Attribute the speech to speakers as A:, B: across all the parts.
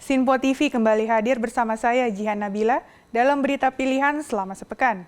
A: Sinpo TV kembali hadir bersama saya Jihan Nabila dalam berita pilihan selama sepekan.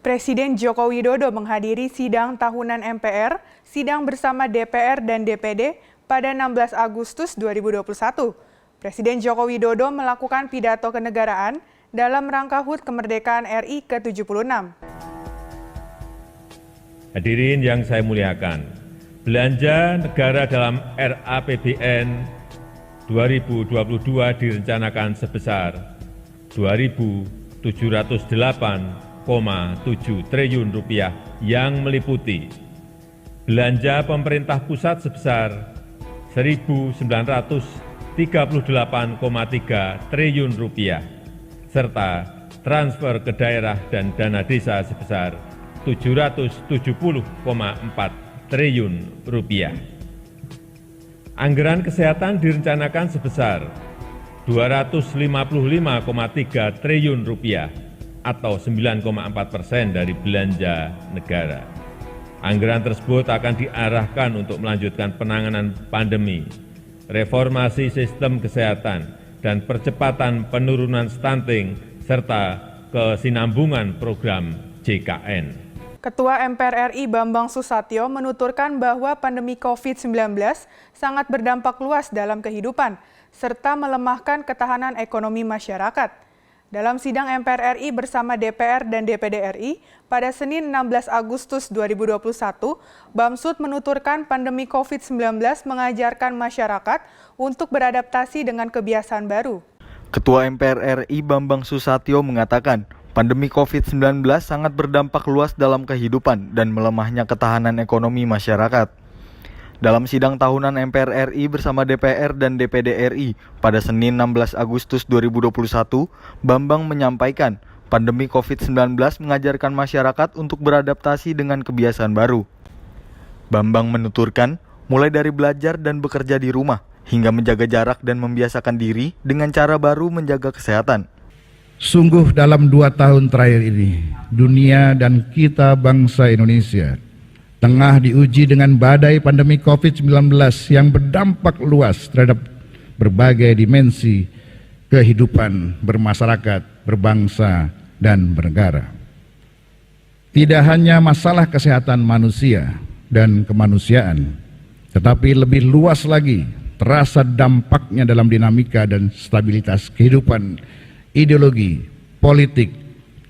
A: Presiden Joko Widodo menghadiri sidang tahunan MPR, sidang bersama DPR dan DPD pada 16 Agustus 2021. Presiden Joko Widodo melakukan pidato kenegaraan dalam rangka HUT kemerdekaan RI ke-76.
B: Hadirin yang saya muliakan, belanja negara dalam RAPBN 2022 direncanakan sebesar 2.708,7 triliun rupiah yang meliputi belanja pemerintah pusat sebesar 1.938,3 triliun rupiah serta transfer ke daerah dan dana desa sebesar 770,4 triliun rupiah. Anggaran kesehatan direncanakan sebesar 255,3 triliun rupiah atau 9,4% dari belanja negara. Anggaran tersebut akan diarahkan untuk melanjutkan penanganan pandemi, reformasi sistem kesehatan, dan percepatan penurunan stunting, serta kesinambungan program JKN.
A: Ketua MPR RI Bambang Susatyo menuturkan bahwa pandemi COVID-19 sangat berdampak luas dalam kehidupan, serta melemahkan ketahanan ekonomi masyarakat. Dalam sidang MPR RI bersama DPR dan DPD RI pada Senin 16 Agustus 2021, Bamsud menuturkan pandemi COVID-19 mengajarkan masyarakat untuk beradaptasi dengan kebiasaan baru.
C: Ketua MPR RI Bambang Susatyo mengatakan, pandemi COVID-19 sangat berdampak luas dalam kehidupan dan melemahnya ketahanan ekonomi masyarakat. Dalam sidang tahunan MPR RI bersama DPR dan DPD RI pada Senin 16 Agustus 2021, Bambang menyampaikan pandemi COVID-19 mengajarkan masyarakat untuk beradaptasi dengan kebiasaan baru. Bambang menuturkan, mulai dari belajar dan bekerja di rumah, hingga menjaga jarak dan membiasakan diri dengan cara baru menjaga kesehatan.
D: Sungguh dalam 2 tahun terakhir ini, dunia dan kita bangsa Indonesia tengah diuji dengan badai pandemi COVID-19 yang berdampak luas terhadap berbagai dimensi kehidupan bermasyarakat, berbangsa, dan bernegara. Tidak hanya masalah kesehatan manusia dan kemanusiaan, tetapi lebih luas lagi terasa dampaknya dalam dinamika dan stabilitas kehidupan, ideologi, politik,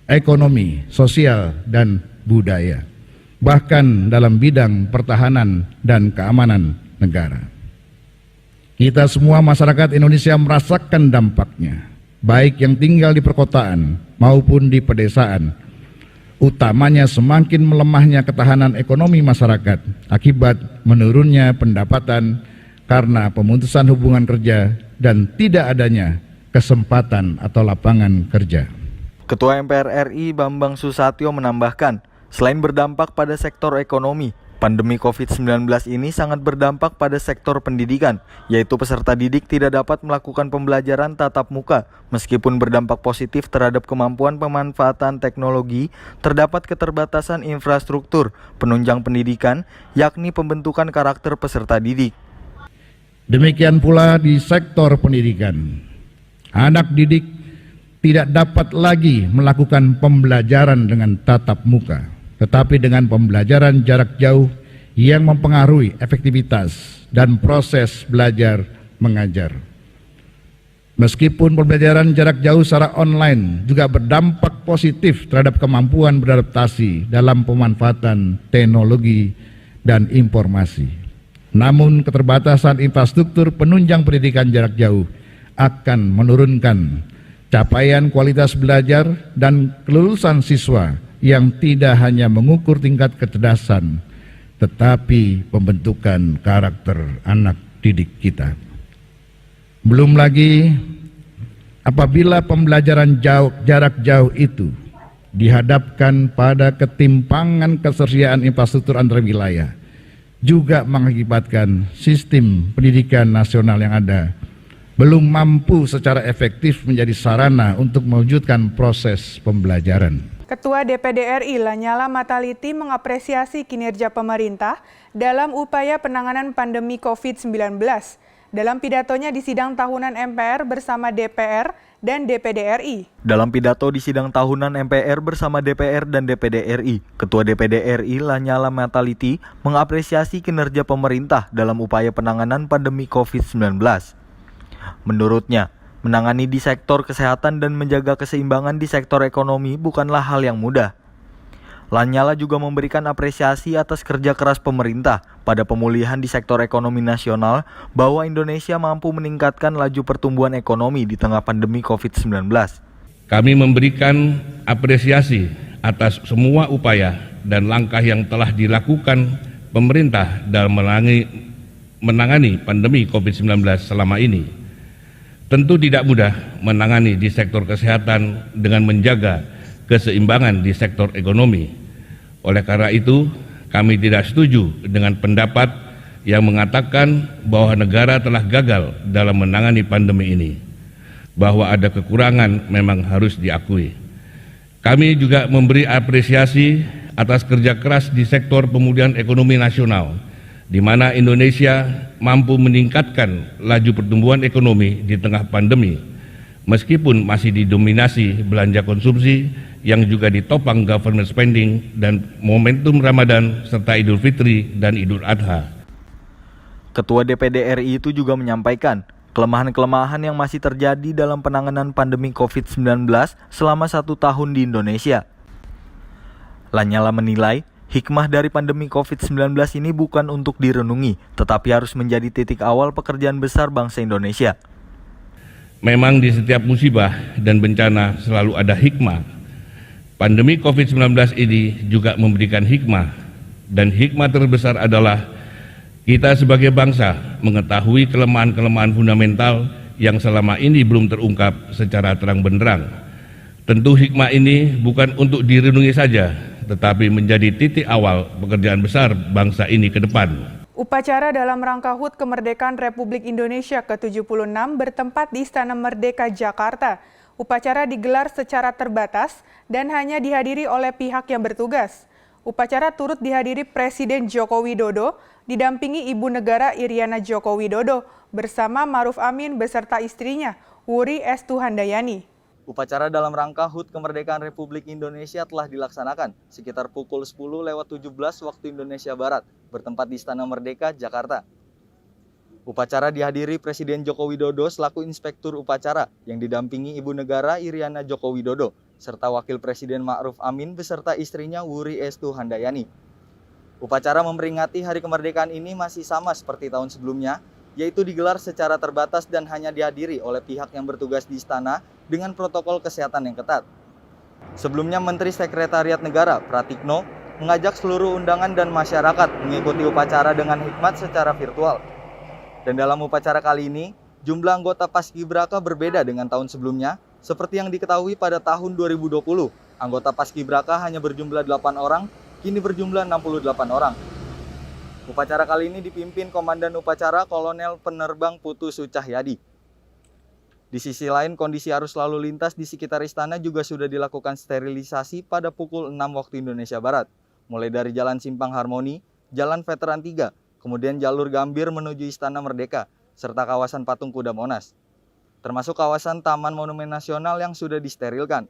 D: ekonomi, sosial, dan budaya. Bahkan dalam bidang pertahanan dan keamanan negara. Kita semua masyarakat Indonesia merasakan dampaknya, baik yang tinggal di perkotaan maupun di pedesaan. Utamanya semakin melemahnya ketahanan ekonomi masyarakat akibat menurunnya pendapatan karena pemutusan hubungan kerja dan tidak adanya kesempatan atau lapangan kerja.
C: Ketua MPR RI Bambang Susatyo menambahkan, selain berdampak pada sektor ekonomi, pandemi COVID-19 ini sangat berdampak pada sektor pendidikan, yaitu peserta didik tidak dapat melakukan pembelajaran tatap muka. Meskipun berdampak positif terhadap kemampuan pemanfaatan teknologi, terdapat keterbatasan infrastruktur penunjang pendidikan, yakni pembentukan karakter peserta didik.
D: Demikian pula di sektor pendidikan, anak didik tidak dapat lagi melakukan pembelajaran dengan tatap muka, tetapi dengan pembelajaran jarak jauh yang mempengaruhi efektivitas dan proses belajar mengajar. Meskipun pembelajaran jarak jauh secara online juga berdampak positif terhadap kemampuan beradaptasi dalam pemanfaatan teknologi dan informasi, namun keterbatasan infrastruktur penunjang pendidikan jarak jauh akan menurunkan capaian kualitas belajar dan kelulusan siswa yang tidak hanya mengukur tingkat kecerdasan, tetapi pembentukan karakter anak didik kita. Belum lagi apabila pembelajaran jarak jauh itu dihadapkan pada ketimpangan ketersediaan infrastruktur antar wilayah, juga mengakibatkan sistem pendidikan nasional yang ada belum mampu secara efektif menjadi sarana untuk mewujudkan proses pembelajaran.
A: Ketua DPD RI Lanyala Mataliti mengapresiasi kinerja pemerintah dalam upaya penanganan pandemi COVID-19. Dalam pidatonya di sidang tahunan MPR bersama DPR dan DPD RI.
C: Dalam pidato di sidang tahunan MPR bersama DPR dan DPD RI, Ketua DPD RI Lanyala Mataliti mengapresiasi kinerja pemerintah dalam upaya penanganan pandemi COVID-19. Menurutnya, menangani di sektor kesehatan dan menjaga keseimbangan di sektor ekonomi bukanlah hal yang mudah. Lanyala juga memberikan apresiasi atas kerja keras pemerintah pada pemulihan di sektor ekonomi nasional bahwa Indonesia mampu meningkatkan laju pertumbuhan ekonomi di tengah pandemi COVID-19.
E: Kami memberikan apresiasi atas semua upaya dan langkah yang telah dilakukan pemerintah dalam menangani pandemi COVID-19 selama ini. Tentu tidak mudah menangani di sektor kesehatan dengan menjaga keseimbangan di sektor ekonomi. Oleh karena itu, kami tidak setuju dengan pendapat yang mengatakan bahwa negara telah gagal dalam menangani pandemi ini. Bahwa ada kekurangan memang harus diakui. Kami juga memberi apresiasi atas kerja keras di sektor pemulihan ekonomi nasional, di mana Indonesia mampu meningkatkan laju pertumbuhan ekonomi di tengah pandemi, meskipun masih didominasi belanja konsumsi yang juga ditopang government spending dan momentum Ramadan serta Idul Fitri dan Idul Adha.
C: Ketua DPD RI itu juga menyampaikan kelemahan-kelemahan yang masih terjadi dalam penanganan pandemi COVID-19 selama 1 tahun di Indonesia. Lanyala menilai hikmah dari pandemi COVID-19 ini bukan untuk direnungi, tetapi harus menjadi titik awal pekerjaan besar bangsa Indonesia.
E: Memang di setiap musibah dan bencana selalu ada hikmah. Pandemi COVID-19 ini juga memberikan hikmah, dan hikmah terbesar adalah kita sebagai bangsa mengetahui kelemahan-kelemahan fundamental yang selama ini belum terungkap secara terang benderang. Tentu hikmah ini bukan untuk direnungi saja, tetapi menjadi titik awal pekerjaan besar bangsa ini ke depan.
A: Upacara dalam rangka HUT Kemerdekaan Republik Indonesia ke-76 bertempat di Istana Merdeka, Jakarta. Upacara digelar secara terbatas dan hanya dihadiri oleh pihak yang bertugas. Upacara turut dihadiri Presiden Joko Widodo, didampingi Ibu Negara Iriana Joko Widodo, bersama Ma'ruf Amin beserta istrinya, Wuri Estuhandayani.
C: Upacara dalam rangka HUT Kemerdekaan Republik Indonesia telah dilaksanakan sekitar pukul 10:17 waktu Indonesia Barat, bertempat di Istana Merdeka, Jakarta. Upacara dihadiri Presiden Joko Widodo selaku Inspektur Upacara yang didampingi Ibu Negara Iriana Joko Widodo, serta Wakil Presiden Ma'ruf Amin beserta istrinya Wuri Estuhandayani. Upacara memperingati Hari Kemerdekaan ini masih sama seperti tahun sebelumnya, yaitu digelar secara terbatas dan hanya dihadiri oleh pihak yang bertugas di istana dengan protokol kesehatan yang ketat. Sebelumnya Menteri Sekretariat Negara Pratikno mengajak seluruh undangan dan masyarakat mengikuti upacara dengan hikmat secara virtual. Dan dalam upacara kali ini, jumlah anggota Paskibraka berbeda dengan tahun sebelumnya. Seperti yang diketahui pada tahun 2020, anggota Paskibraka hanya berjumlah 8 orang, kini berjumlah 68 orang. Upacara kali ini dipimpin Komandan Upacara Kolonel Penerbang Putu Sucahyadi. Di sisi lain, kondisi arus lalu lintas di sekitar istana juga sudah dilakukan sterilisasi pada pukul 6 waktu Indonesia Barat, mulai dari Jalan Simpang Harmoni, Jalan Veteran 3, kemudian jalur Gambir menuju Istana Merdeka, serta kawasan Patung Kuda Monas, termasuk kawasan Taman Monumen Nasional yang sudah disterilkan.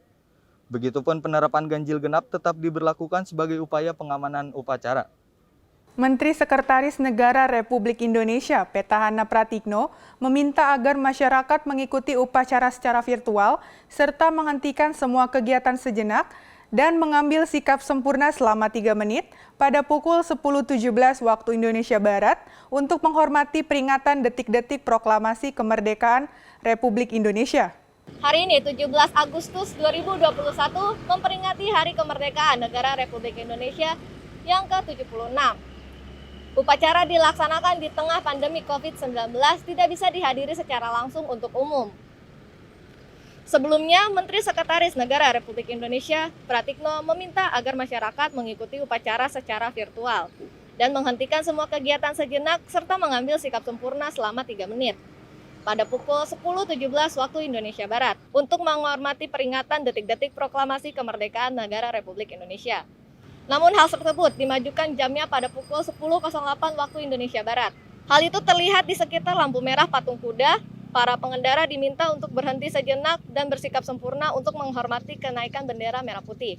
C: Begitupun penerapan ganjil genap tetap diberlakukan sebagai upaya pengamanan upacara.
A: Menteri Sekretaris Negara Republik Indonesia, Petahana Pratikno, meminta agar masyarakat mengikuti upacara secara virtual, serta menghentikan semua kegiatan sejenak, dan mengambil sikap sempurna selama 3 menit pada pukul 10.17 waktu Indonesia Barat untuk menghormati peringatan detik-detik proklamasi kemerdekaan Republik Indonesia.
F: Hari ini 17 Agustus 2021 memperingati Hari Kemerdekaan Negara Republik Indonesia yang ke-76. Upacara dilaksanakan di tengah pandemi COVID-19 tidak bisa dihadiri secara langsung untuk umum. Sebelumnya, Menteri Sekretaris Negara Republik Indonesia, Pratikno, meminta agar masyarakat mengikuti upacara secara virtual dan menghentikan semua kegiatan sejenak serta mengambil sikap sempurna selama 3 menit pada pukul 10.17 waktu Indonesia Barat untuk menghormati peringatan detik-detik proklamasi kemerdekaan negara Republik Indonesia. Namun hal tersebut dimajukan jamnya pada pukul 10.08 waktu Indonesia Barat. Hal itu terlihat di sekitar lampu merah patung kuda. Para pengendara diminta untuk berhenti sejenak dan bersikap sempurna untuk menghormati kenaikan bendera merah putih.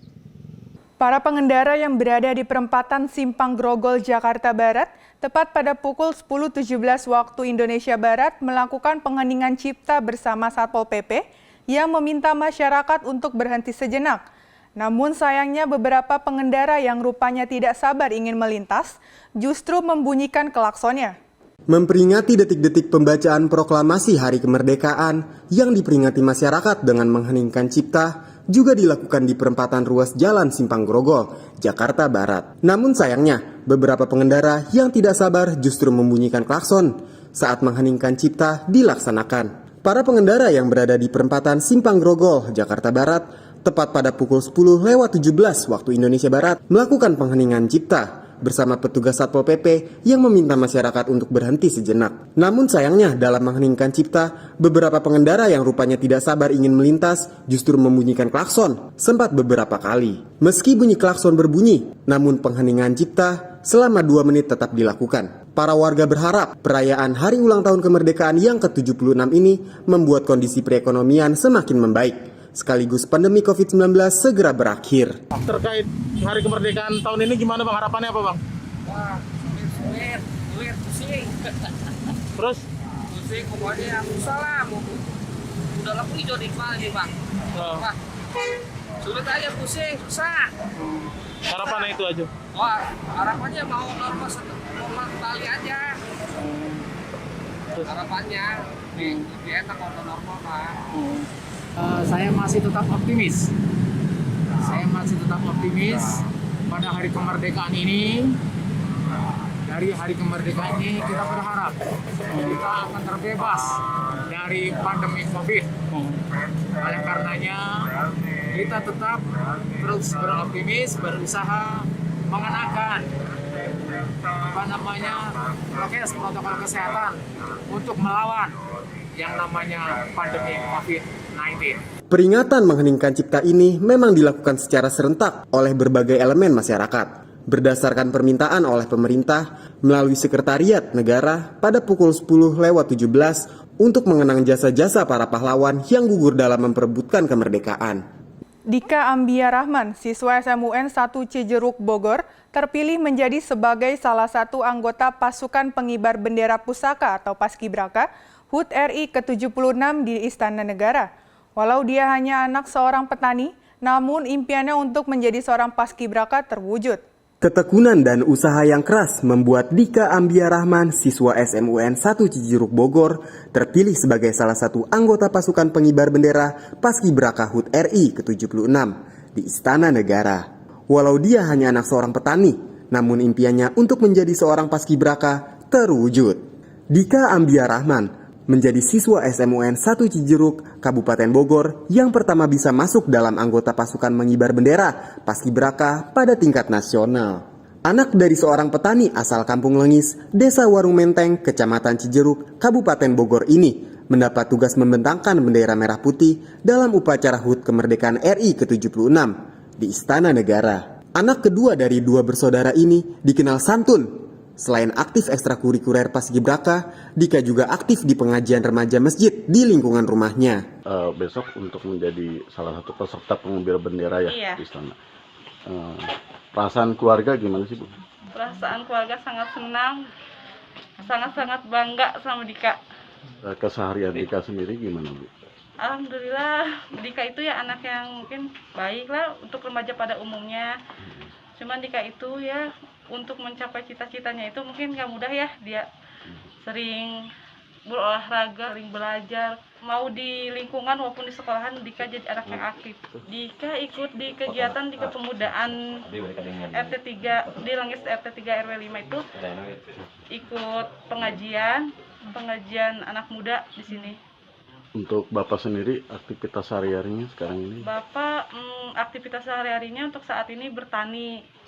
A: Para pengendara yang berada di perempatan Simpang Grogol, Jakarta Barat, tepat pada pukul 10.17 waktu Indonesia Barat melakukan pengheningan cipta bersama Satpol PP yang meminta masyarakat untuk berhenti sejenak. Namun sayangnya beberapa pengendara yang rupanya tidak sabar ingin melintas justru membunyikan klaksonnya.
G: Memperingati detik-detik pembacaan proklamasi Hari Kemerdekaan yang diperingati masyarakat dengan mengheningkan cipta juga dilakukan di perempatan ruas Jalan Simpang Grogol, Jakarta Barat. Namun sayangnya, beberapa pengendara yang tidak sabar justru membunyikan klakson saat mengheningkan cipta dilaksanakan. Para pengendara yang berada di perempatan Simpang Grogol, Jakarta Barat, tepat pada pukul 10.17 waktu Indonesia Barat, melakukan pengheningan cipta bersama petugas Satpol PP yang meminta masyarakat untuk berhenti sejenak. Namun sayangnya dalam mengheningkan cipta, beberapa pengendara yang rupanya tidak sabar ingin melintas justru membunyikan klakson sempat beberapa kali. Meski bunyi klakson berbunyi, namun pengheningan cipta selama 2 menit tetap dilakukan. Para warga berharap perayaan Hari Ulang Tahun Kemerdekaan yang ke-76 ini membuat kondisi perekonomian semakin membaik, sekaligus pandemi COVID-19 segera berakhir.
H: Terkait Hari Kemerdekaan tahun ini gimana Bang, harapannya apa Bang?
I: Wah, sulit, pusing.
H: Terus?
I: Pusing, pokoknya susah lah. Udah lampu hijau di Iqbal nih Bang. Wah, sulit aja, pusing, susah.
H: Harapannya itu aja?
I: Wah, harapannya mau normal kembali aja. Harapannya, nih, lebih enak kalau normal Pak.
J: Saya masih tetap optimis. Pada hari kemerdekaan ini. Dari hari kemerdekaan ini kita berharap kita akan terbebas dari pandemi COVID. Oleh karenanya kita tetap terus beroptimis, berusaha mengenakan protokol kesehatan untuk melawan yang namanya pandemi COVID-19.
G: Peringatan mengheningkan cipta ini memang dilakukan secara serentak oleh berbagai elemen masyarakat. Berdasarkan permintaan oleh pemerintah melalui Sekretariat Negara pada pukul 10.17 untuk mengenang jasa-jasa para pahlawan yang gugur dalam memperebutkan kemerdekaan.
A: Dika Ambia Rahman, siswa SMUN 1 Cijeruk Bogor, terpilih menjadi sebagai salah satu anggota pasukan pengibar bendera pusaka atau Paskibraka HUT RI ke-76 di Istana Negara. Walau dia hanya anak seorang petani, namun impiannya untuk menjadi seorang paskibraka terwujud.
G: Ketekunan dan usaha yang keras membuat Dika Ambia Rahman, siswa SMUN 1 Cijeruk Bogor, terpilih sebagai salah satu anggota pasukan pengibar bendera Paskibraka HUT RI ke-76 di Istana Negara. Walau dia hanya anak seorang petani, namun impiannya untuk menjadi seorang paskibraka terwujud. Dika Ambia Rahman menjadi siswa SMUN 1 Cijeruk, Kabupaten Bogor yang pertama bisa masuk dalam anggota pasukan mengibar bendera Paskibraka pada tingkat nasional. Anak dari seorang petani asal Kampung Lengis, Desa Warung Menteng, Kecamatan Cijeruk, Kabupaten Bogor ini mendapat tugas membentangkan bendera merah putih dalam upacara HUT Kemerdekaan RI ke-76 di Istana Negara. Anak kedua dari 2 bersaudara ini dikenal santun. Selain aktif ekstrakurikuler Paskibraka, Dika juga aktif di pengajian remaja masjid di lingkungan rumahnya.
K: Besok untuk menjadi salah satu peserta pengibar bendera ya di istana. Perasaan keluarga gimana sih Bu?
L: Perasaan keluarga sangat senang, sangat-sangat bangga sama Dika.
K: Keseharian Dika sendiri gimana Bu?
L: Alhamdulillah, Dika itu ya anak yang mungkin baik lah untuk remaja pada umumnya. Cuman Dika itu ya untuk mencapai cita-citanya itu mungkin gak mudah ya. Dia sering berolahraga, sering belajar. Mau di lingkungan maupun di sekolahan, Dika jadi anak yang aktif. Dika ikut di kegiatan di kepemudaan RT 3, di Lengis RT 3 RW 5 itu. Ikut pengajian anak muda di sini.
K: Untuk Bapak sendiri, aktivitas sehari-harinya sekarang ini?
L: Bapak aktivitas sehari-harinya untuk saat ini bertani.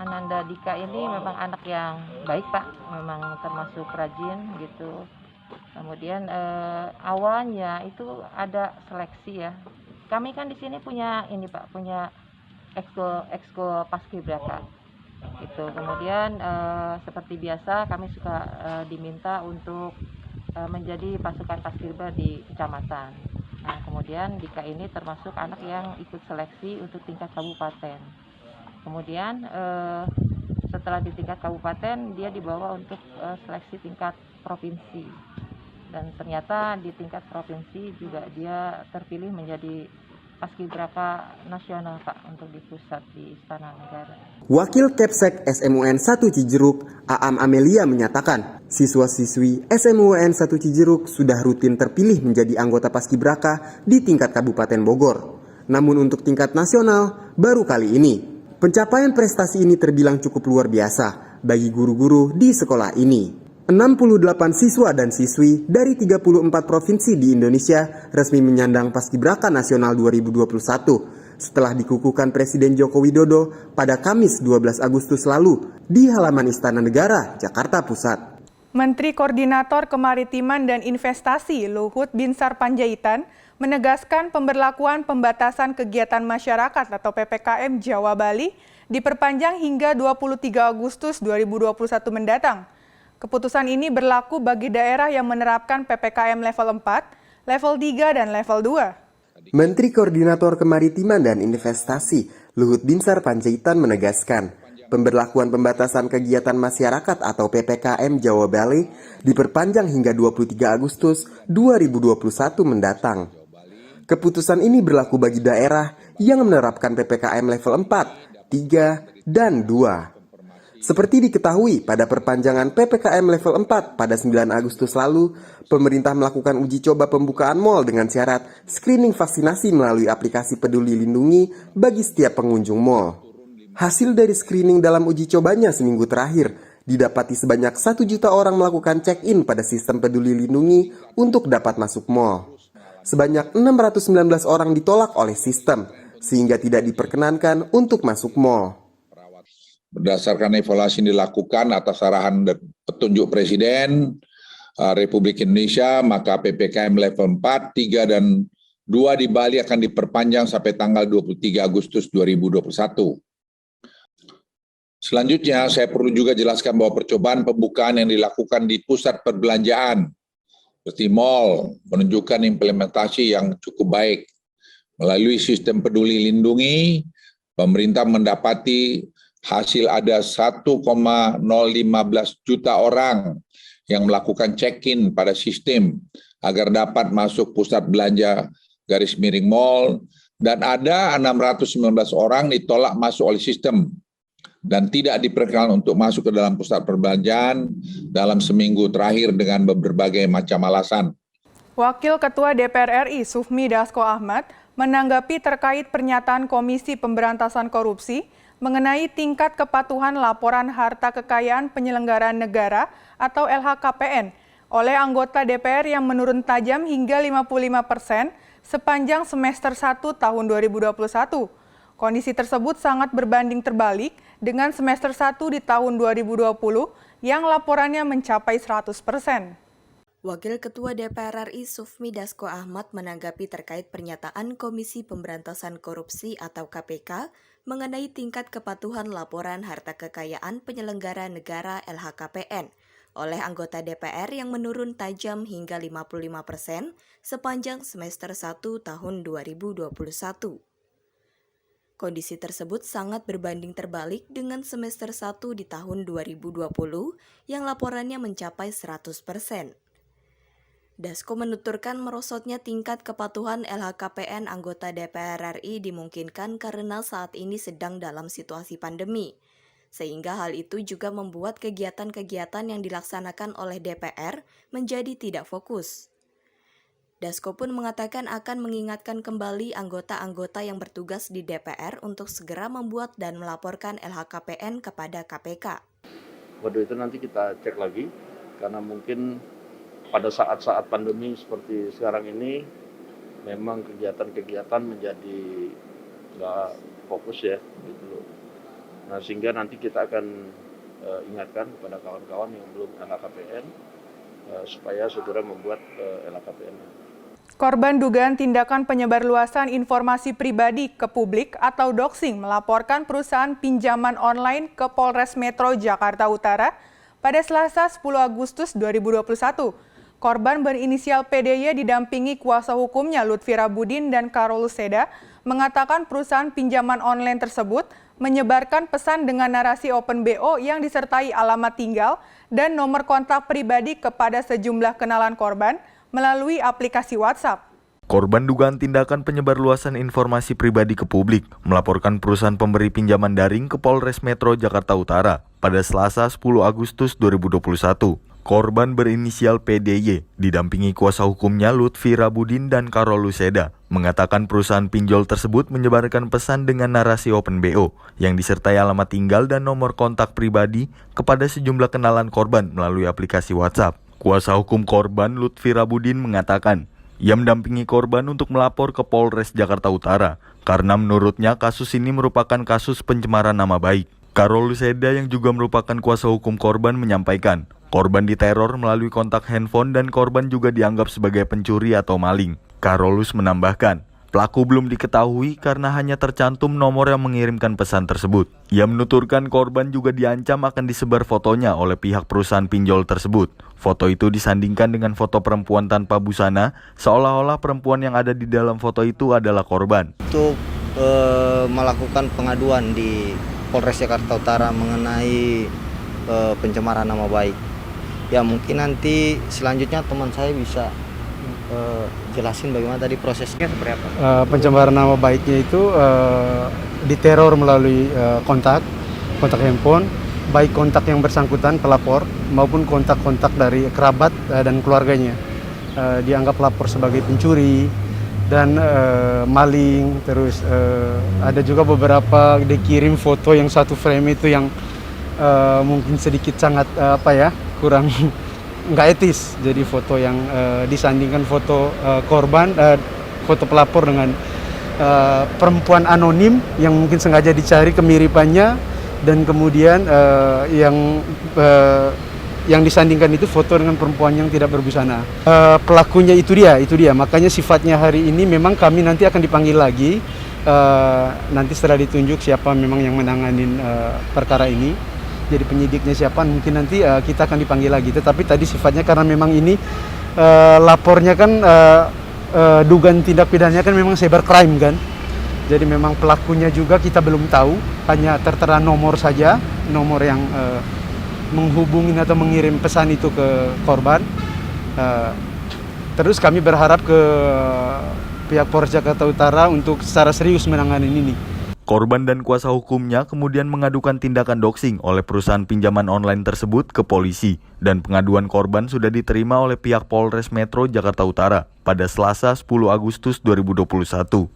L: Ananda Dika ini memang anak yang baik Pak, memang termasuk rajin gitu. Kemudian awalnya itu ada seleksi ya. Kami kan di sini punya ini Pak, punya ekskul paskibraka gitu. Kemudian seperti biasa kami suka diminta untuk menjadi pasukan paskibra di kecamatan. Nah, kemudian Dika ini termasuk anak yang ikut seleksi untuk tingkat kabupaten. Kemudian setelah di tingkat kabupaten dia dibawa untuk seleksi tingkat provinsi. Dan ternyata di tingkat provinsi juga dia terpilih menjadi paskibraka nasional Pak untuk di pusat di Istana Negara.
G: Wakil Kepsek SMUN 1 Cijeruk, Aam Amelia menyatakan, siswa-siswi SMUN 1 Cijeruk sudah rutin terpilih menjadi anggota paskibraka di tingkat Kabupaten Bogor. Namun untuk tingkat nasional baru kali ini. Pencapaian prestasi ini terbilang cukup luar biasa bagi guru-guru di sekolah ini. 68 siswa dan siswi dari 34 provinsi di Indonesia resmi menyandang Paskibraka Nasional 2021 setelah dikukuhkan Presiden Joko Widodo pada Kamis 12 Agustus lalu di halaman Istana Negara, Jakarta Pusat.
A: Menteri Koordinator Kemaritiman dan Investasi Luhut Binsar Panjaitan menegaskan pemberlakuan pembatasan kegiatan masyarakat atau PPKM Jawa Bali diperpanjang hingga 23 Agustus 2021 mendatang. Keputusan ini berlaku bagi daerah yang menerapkan PPKM level 4, level 3, dan level 2.
G: Menteri Koordinator Kemaritiman dan Investasi Luhut Binsar Panjaitan menegaskan, pemberlakuan pembatasan kegiatan masyarakat atau PPKM Jawa Bali diperpanjang hingga 23 Agustus 2021 mendatang. Keputusan ini berlaku bagi daerah yang menerapkan PPKM level 4, 3, dan 2. Seperti diketahui, pada perpanjangan PPKM level 4 pada 9 Agustus lalu, pemerintah melakukan uji coba pembukaan mal dengan syarat screening vaksinasi melalui aplikasi Peduli Lindungi bagi setiap pengunjung mal. Hasil dari screening dalam uji cobanya seminggu terakhir, didapati sebanyak 1 juta orang melakukan check-in pada sistem Peduli Lindungi untuk dapat masuk mal. Sebanyak 619 orang ditolak oleh sistem, sehingga tidak diperkenankan untuk masuk mal.
M: Berdasarkan evaluasi yang dilakukan atas arahan dan petunjuk Presiden Republik Indonesia, maka PPKM level 4, 3, dan 2 di Bali akan diperpanjang sampai tanggal 23 Agustus 2021. Selanjutnya, saya perlu juga jelaskan bahwa percobaan pembukaan yang dilakukan di pusat perbelanjaan seperti mal menunjukkan implementasi yang cukup baik. Melalui sistem Peduli Lindungi, pemerintah mendapati hasil ada 1,015 juta orang yang melakukan check-in pada sistem agar dapat masuk pusat belanja _mall, dan ada 619 orang ditolak masuk oleh sistem dan tidak diperkenankan untuk masuk ke dalam pusat perbelanjaan dalam seminggu terakhir dengan berbagai macam alasan.
A: Wakil Ketua DPR RI Sufmi Dasko Ahmad menanggapi terkait pernyataan Komisi Pemberantasan Korupsi mengenai tingkat kepatuhan laporan harta kekayaan penyelenggaraan negara atau LHKPN oleh anggota DPR yang menurun tajam hingga 55% sepanjang semester 1 tahun 2021. Kondisi tersebut sangat berbanding terbalik dengan semester 1 di tahun 2020 yang laporannya mencapai 100%.
N: Wakil Ketua DPR RI Sufmi Dasko Ahmad menanggapi terkait pernyataan Komisi Pemberantasan Korupsi atau KPK mengenai tingkat kepatuhan laporan harta kekayaan penyelenggara negara LHKPN oleh anggota DPR yang menurun tajam hingga 55% sepanjang semester 1 tahun 2021. Kondisi tersebut sangat berbanding terbalik dengan semester 1 di tahun 2020 yang laporannya mencapai 100%. Dasko menuturkan merosotnya tingkat kepatuhan LHKPN anggota DPR RI dimungkinkan karena saat ini sedang dalam situasi pandemi, sehingga hal itu juga membuat kegiatan-kegiatan yang dilaksanakan oleh DPR menjadi tidak fokus. Dasko pun mengatakan akan mengingatkan kembali anggota-anggota yang bertugas di DPR untuk segera membuat dan melaporkan LHKPN kepada KPK.
O: Waduh, itu nanti kita cek lagi, karena mungkin pada saat-saat pandemi seperti sekarang ini, memang kegiatan-kegiatan menjadi nggak fokus ya, gitu loh. Nah, sehingga nanti kita akan ingatkan kepada kawan-kawan yang belum LHKPN supaya segera membuat LHKPN.
A: Korban dugaan tindakan penyebarluasan informasi pribadi ke publik atau doxing melaporkan perusahaan pinjaman online ke Polres Metro Jakarta Utara pada Selasa 10 Agustus 2021. Korban berinisial PDY didampingi kuasa hukumnya Lutfi Rabudin dan Karol Seda mengatakan perusahaan pinjaman online tersebut menyebarkan pesan dengan narasi Open BO yang disertai alamat tinggal dan nomor kontak pribadi kepada sejumlah kenalan korban melalui aplikasi WhatsApp.
C: Korban dugaan tindakan penyebarluasan informasi pribadi ke publik melaporkan perusahaan pemberi pinjaman daring ke Polres Metro Jakarta Utara pada Selasa 10 Agustus 2021. Korban berinisial PDY didampingi kuasa hukumnya Lutfi Rabudin dan Karol Seda mengatakan perusahaan pinjol tersebut menyebarkan pesan dengan narasi Open BO yang disertai alamat tinggal dan nomor kontak pribadi kepada sejumlah kenalan korban melalui aplikasi WhatsApp. Kuasa hukum korban Lutfi Rabudin mengatakan ia mendampingi korban untuk melapor ke Polres Jakarta Utara karena menurutnya kasus ini merupakan kasus pencemaran nama baik. Karol Seda yang juga merupakan kuasa hukum korban menyampaikan korban diteror melalui kontak handphone dan korban juga dianggap sebagai pencuri atau maling. Karolus menambahkan, pelaku belum diketahui karena hanya tercantum nomor yang mengirimkan pesan tersebut. Ia menuturkan korban juga diancam akan disebar fotonya oleh pihak perusahaan pinjol tersebut. Foto itu disandingkan dengan foto perempuan tanpa busana, seolah-olah perempuan yang ada di dalam foto itu adalah korban.
P: Untuk melakukan pengaduan di Polres Jakarta Utara mengenai pencemaran nama baik. Ya mungkin nanti selanjutnya teman saya bisa jelasin bagaimana tadi prosesnya seperti apa.
Q: Pencemaran nama baiknya itu diteror melalui kontak handphone, baik kontak yang bersangkutan pelapor maupun kontak-kontak dari kerabat dan keluarganya. Dianggap lapor sebagai pencuri dan maling, terus ada juga beberapa dikirim foto yang satu frame itu yang mungkin sedikit sangat kurang nggak etis. Jadi foto yang disandingkan foto korban, foto pelapor dengan perempuan anonim yang mungkin sengaja dicari kemiripannya, dan kemudian yang disandingkan itu foto dengan perempuan yang tidak berbusana. Pelakunya itu dia. Makanya sifatnya hari ini memang kami nanti akan dipanggil lagi. Nanti setelah ditunjuk siapa memang yang menanganin perkara ini. Jadi penyidiknya siapa, mungkin nanti kita akan dipanggil lagi. Tetapi tadi sifatnya karena memang ini lapornya kan dugaan tindak pidananya kan memang cybercrime kan. Jadi memang pelakunya juga kita belum tahu, hanya tertera nomor saja, nomor yang menghubungin atau mengirim pesan itu ke korban. Terus kami berharap ke pihak Polres Jakarta Utara untuk secara serius menangani ini.
C: Korban dan kuasa hukumnya kemudian mengadukan tindakan doxing oleh perusahaan pinjaman online tersebut ke polisi, dan pengaduan korban sudah diterima oleh pihak Polres Metro Jakarta Utara pada Selasa 10 Agustus 2021.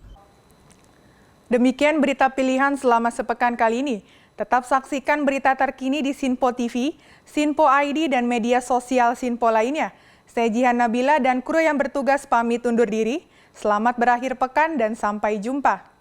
A: Demikian berita pilihan selama sepekan kali ini. Tetap saksikan berita terkini di Sinpo TV, Sinpo ID, dan media sosial Sinpo lainnya. Saya Jihan Nabila dan kru yang bertugas pamit undur diri. Selamat berakhir pekan dan sampai jumpa.